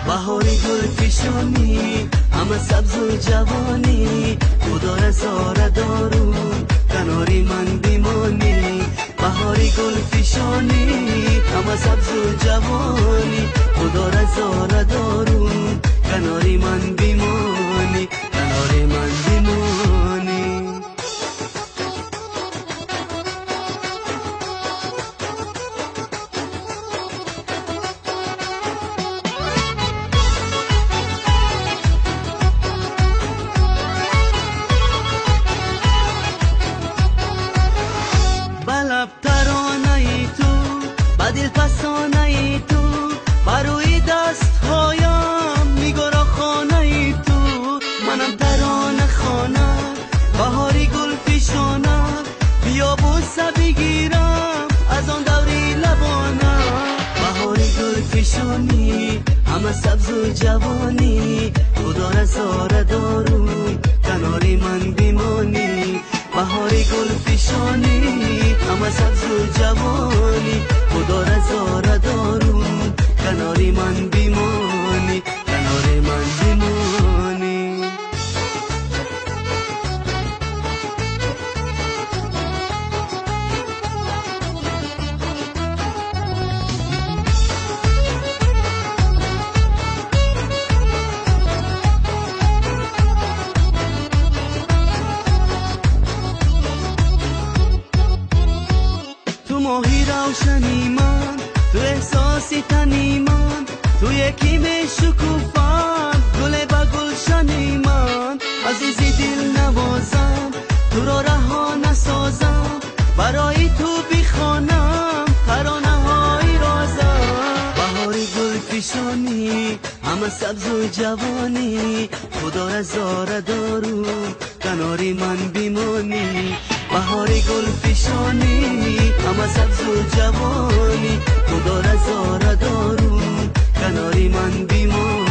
بهاری گل پیشانی همه سبز و جوانی خدا رزاره دارو کناری من بیمانی بهاری گل پیشانی همه سبز و جوانی خدا رزاره دارو کناری من بیمانی کناری من بیمانی بلب ترانه ای تو بدل پسانه ای تو بروی دست هایم میگره خانه ای تو منم ترانه خانه بهاری گل پیشانه بیا بوسه بگیرم از آن دوری لبانه بهاری گل پیشانی همه سبز و جوانی خدا رزاره دارو کناری من بیمانی بهاری گل پیشانی همه سبز و جوانی خدا رزاره دارو کناری من بیمانی کناری من بیمانی ماهی روشنی من تو احساسی تنی من تو یکی می شکوفم گل با گلشنی من عزیزی دل نوازم تو را رها نسازم برای تو بیخوانم ترانه های رازم بهاری گل پیشانی همه سبز و جوانی خدا رزاره دارو کناری من بیمانی بهاری گل پیشانی همه سبز و جوانی خدا رزاره دارو کناری من بیمانی